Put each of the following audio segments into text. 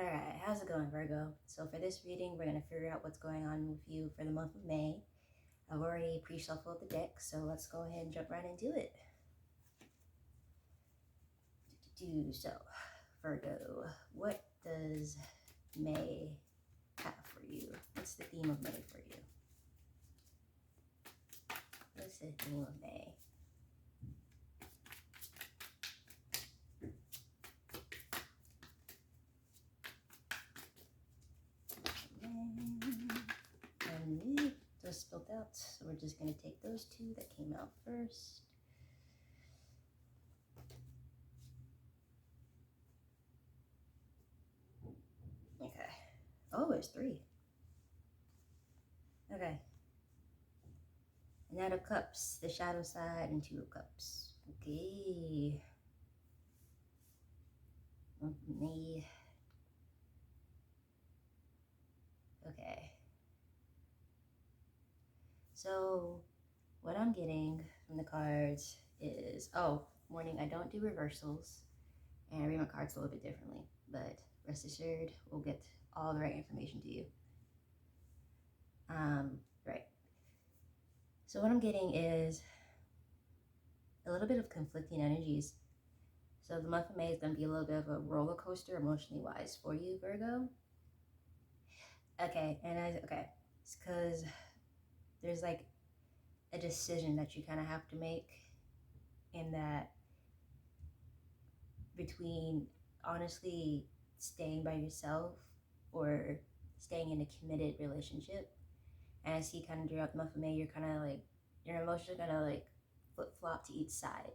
Alright, how's it going, Virgo? So for this reading, we're going to figure out what's going on with you for the month of May. I've already pre-shuffled the deck, so let's go ahead and jump right into it. So, Virgo, what does May have for you? What's the theme of May for you? What's the theme of May? And it just spilled out, so we're just going to take those two that came out first. Okay. Oh, it's three. Okay. Knight of Cups, the shadow side, and Two of Cups. Okay. Me. Okay. So, what I'm getting from the cards is, oh, warning, I don't do reversals, and I read my cards a little bit differently, but rest assured, we'll get all the right information to you. Right. So what I'm getting is a little bit of conflicting energies. So the month of May is going to be a little bit of a roller coaster emotionally wise for you, Virgo. Okay, it's because there's like a decision that you kind of have to make in that between honestly staying by yourself or staying in a committed relationship. And I see kind of throughout the month of May, you're kind of like, your emotions are gonna like flip-flop to each side.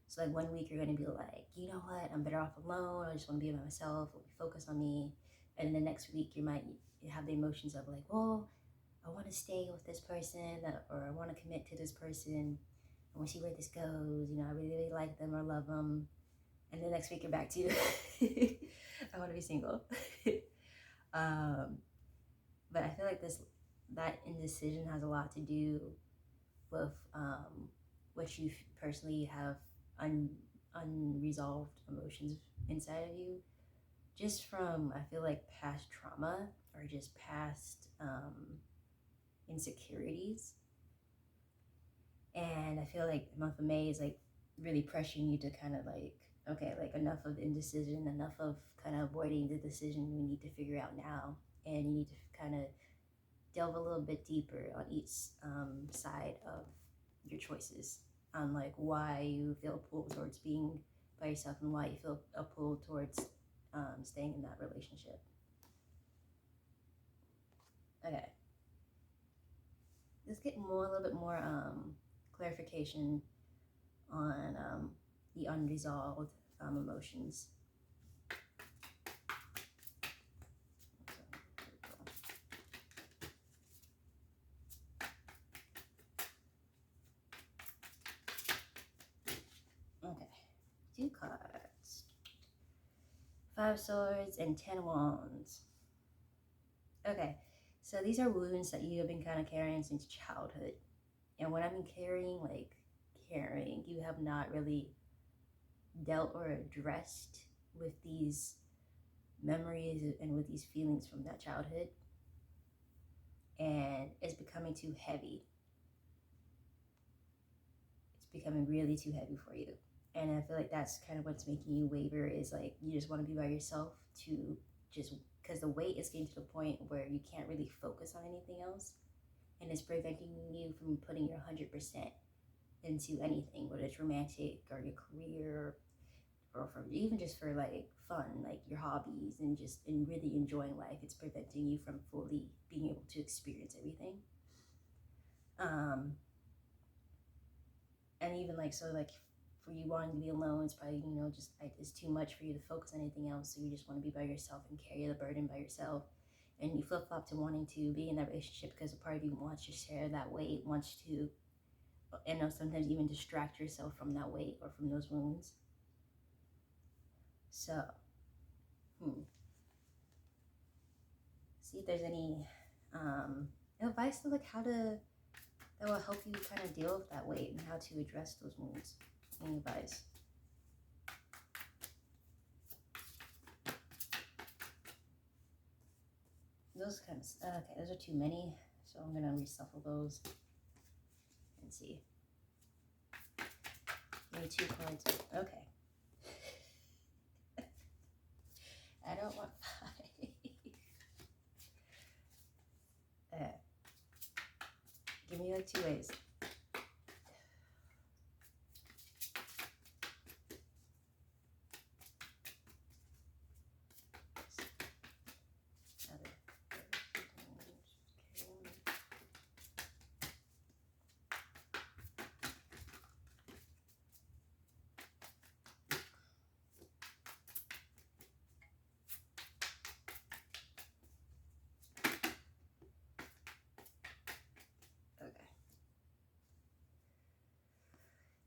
So like 1 week you're gonna be like, you know what, I'm better off alone, I just want to be by myself, focus on me. And then the next week you might have the emotions of like, well, I want to stay with this person, or I want to commit to this person, I want to see where this goes, you know, I really, really like them or love them. And the next week you're back to I want to be single. But I feel like that indecision has a lot to do with what you personally have unresolved emotions inside of you, just from, I feel like, past trauma or just past insecurities. And I feel like the month of May is like really pressuring you to kind of like, okay, like enough of indecision, enough of kind of avoiding the decision we need to figure out now. And you need to kind of delve a little bit deeper on each side of your choices, on like why you feel pulled towards being by yourself and why you feel a pull towards staying in that relationship. Okay. Let's get a little bit more clarification on the unresolved emotions. Okay, 2 cards. 5 swords and 10 wands. Okay, so these are wounds that you have been kind of carrying since childhood. And when I mean carrying, you have not really dealt or addressed with these memories and with these feelings from that childhood. And it's becoming too heavy. It's becoming really too heavy for you. And I feel like that's kind of what's making you waver, is like you just want to be by yourself, to just because the weight is getting to the point where you can't really focus on anything else, and it's preventing you from putting your 100% into anything, whether it's romantic or your career, or for even just for like fun, like your hobbies, and really enjoying life. It's preventing you from fully being able to experience everything. And even like, so like for you wanting to be alone, it's probably, you know, just like it's too much for you to focus on anything else, so you just want to be by yourself and carry the burden by yourself. And you flip-flop to wanting to be in that relationship because a part of you wants to share that weight, wants to, and sometimes even distract yourself from that weight or from those wounds. So see if there's any advice to like that will help you kind of deal with that weight and how to address those wounds. Any advice? those kind of okay. Those are too many, so I'm gonna reshuffle those and see. Maybe 2 cards. Okay. I don't want 5. Give me like 2 ways.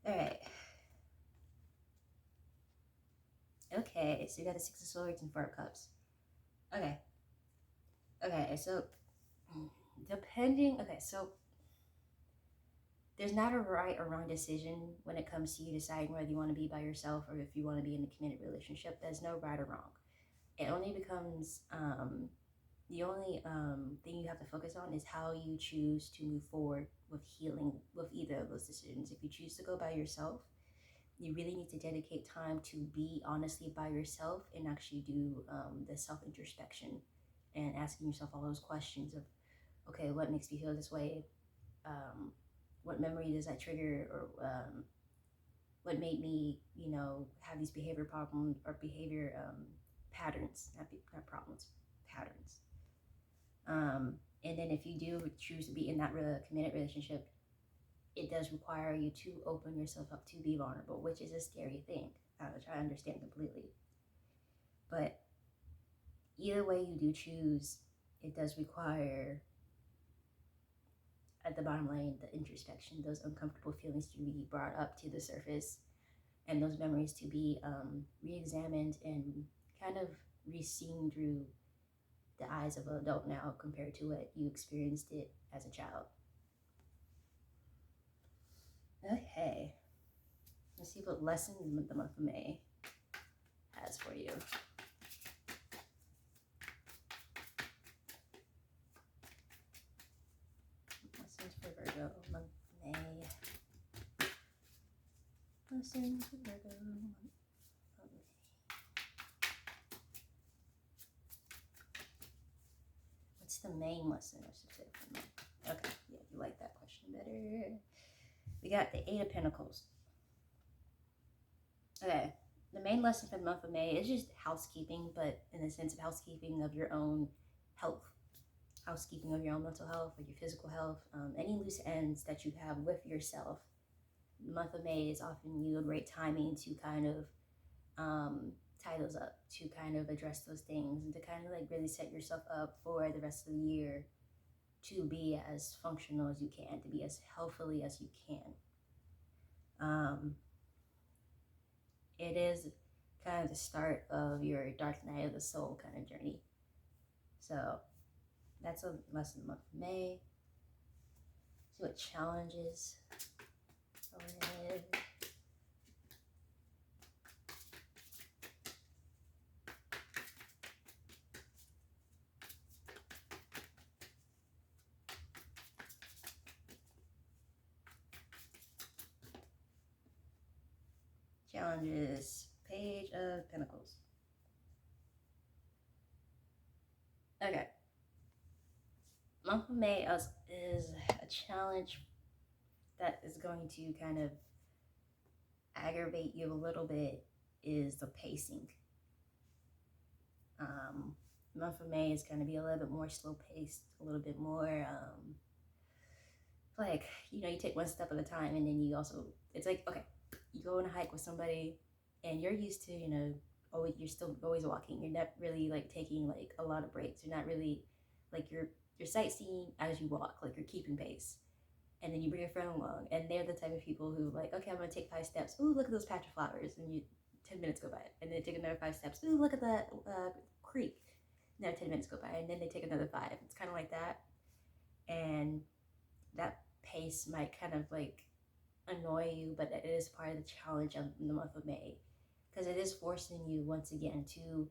All right. Okay, so you got the 6 of Swords and 4 of Cups. Okay. Okay, so depending. Okay, so there's not a right or wrong decision when it comes to you deciding whether you want to be by yourself or if you want to be in a committed relationship. There's no right or wrong. It only becomes the only thing you have to focus on is how you choose to move forward with healing with either of those decisions. If you choose to go by yourself, you really need to dedicate time to be honestly by yourself and actually do the self-introspection and asking yourself all those questions of, okay, what makes me feel this way? What memory does that trigger? Or what made me, have these behavior problems or behavior patterns, not problems, patterns. And then if you do choose to be in that committed relationship, it does require you to open yourself up to be vulnerable, which is a scary thing, which I understand completely. But either way you do choose, it does require, at the bottom line, the introspection, those uncomfortable feelings to be brought up to the surface, and those memories to be re-examined and kind of re-seen through the eyes of an adult now compared to what you experienced it as a child. Okay, let's see what lessons the month of May has for you. Lessons for Virgo, month of May. Lessons for Virgo, month of May. What's the main lesson, I should say, for me? Okay, yeah, you like that question better. We got the 8 of Pentacles. Okay, the main lesson for the month of May is just housekeeping, but in the sense of housekeeping of your own health, housekeeping of your own mental health or your physical health, any loose ends that you have with yourself. The month of May is often a great timing to kind of tie those up, to kind of address those things, and to kind of like really set yourself up for the rest of the year to be as functional as you can, to be as healthily as you can. It is kind of the start of your dark night of the soul kind of journey. So that's a lesson month of May. See what challenges go ahead. Challenges, Page of Pentacles. Okay. Month of May is a challenge that is going to kind of aggravate you a little bit, is the pacing. Month of May is going to be a little bit more slow paced, a little bit more like, you take one step at a time, and then you also, it's like, okay, you go on a hike with somebody and you're used to, you're still always walking. You're not really like taking like a lot of breaks. You're not really like you're sightseeing as you walk, like you're keeping pace. And then you bring a friend along, and they're the type of people who like, okay, I'm gonna take 5 steps. Ooh, look at those patch of flowers, and 10 minutes go by, and then take another 5 steps. Ooh, look at that creek. Now 10 minutes go by, and then they take another 5. It's kind of like that, and that pace might kind of like annoy you, but it is part of the challenge of the month of May, because it is forcing you once again to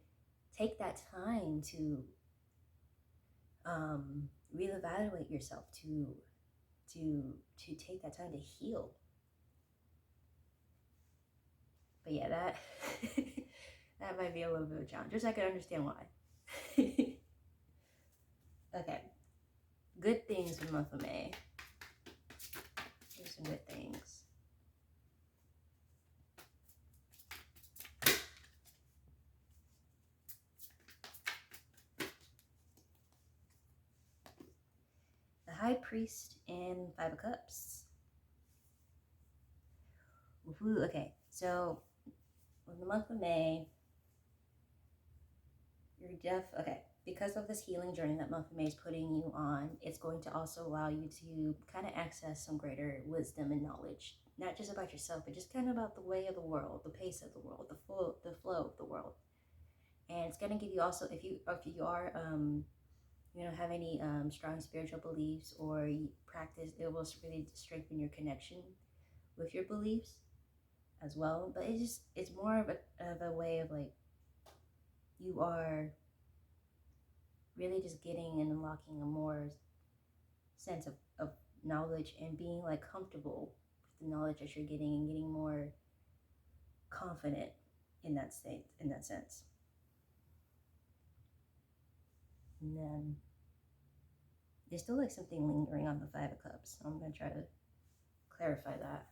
take that time to reevaluate yourself to take that time to heal. But yeah, that that might be a little bit of a challenge. Just so I can understand why. Okay, good things for the month of May. Here's some good things. The High Priest and Five of Cups. Ooh, okay, so in the month of May, okay, because of this healing journey that month of May is putting you on, it's going to also allow you to kind of access some greater wisdom and knowledge, not just about yourself, but just kind of about the way of the world, the pace of the world, the flow of the world. And it's going to give you also, if you are have any strong spiritual beliefs or you practice, it will really strengthen your connection with your beliefs as well. But it's more of a way of like, you are really just getting and unlocking a more sense of knowledge and being like comfortable with the knowledge that you're getting and getting more confident in that sense. And then there's still like something lingering on the Five of Cups, so I'm going to try to clarify that.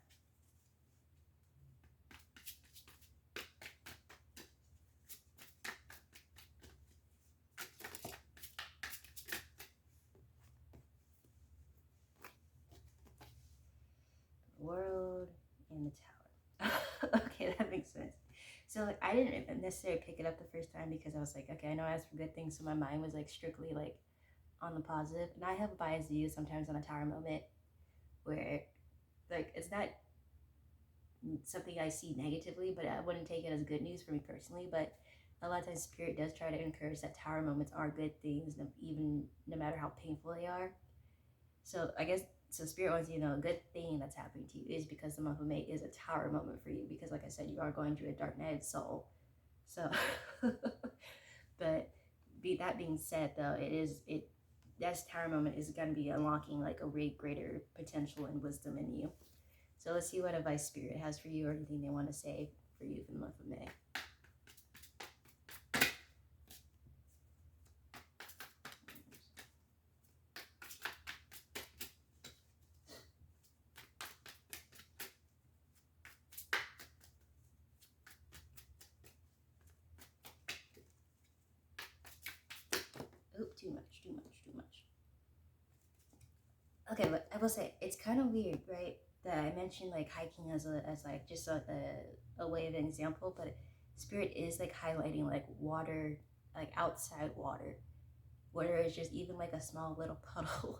World and the Tower. Okay, that makes sense. So like I didn't necessarily pick it up the first time because I was like, okay, I know I asked for good things, so my mind was like strictly like on the positive. And I have a biased view sometimes on a tower moment where like it's not something I see negatively, but I wouldn't take it as good news for me personally. But a lot of times spirit does try to encourage that tower moments are good things, even no matter how painful they are. So I guess, so spirit wants you to know a good thing that's happening to you is because the month of May is a tower moment for you, because like I said, you are going through a dark night of soul. So but that being said though, that tower moment is going to be unlocking like a way greater potential and wisdom in you. So let's see what advice spirit has for you or anything they want to say for you for the month of May. Oop, too much. Okay, but I will say it's kind of weird, right? That I mentioned like hiking as like just a way of an example, but spirit is like highlighting like water, like outside water, where it's just even like a small little puddle.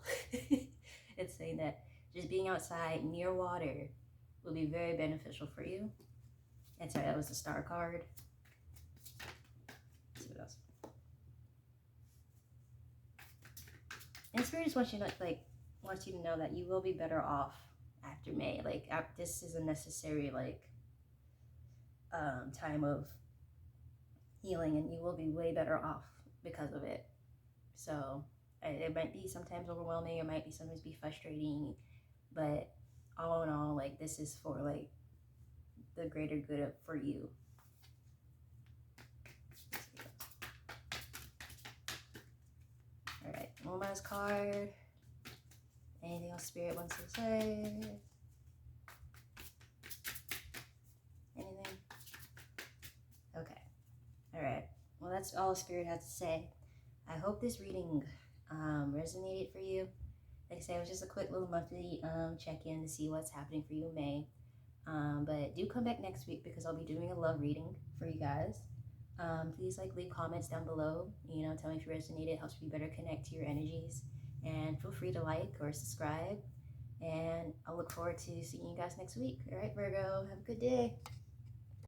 It's saying that just being outside near water will be very beneficial for you. And sorry, that was the star card. Let's see what else. And spirit just wants you to know that you will be better off after May. Like this is a necessary like time of healing, and you will be way better off because of it. So it might be sometimes overwhelming, it might be sometimes be frustrating, but all in all, like this is for like the greater good for you. All right, one last card. Anything else spirit wants to say? Anything? Okay. All right. Well, that's all spirit has to say. I hope this reading resonated for you. Like I said, it was just a quick little monthly check-in to see what's happening for you in May. But do come back next week because I'll be doing a love reading for you guys. Please leave comments down below. Tell me if you resonated. It helps me better connect to your energies. And feel free to like or subscribe. And I'll look forward to seeing you guys next week. All right, Virgo, have a good day.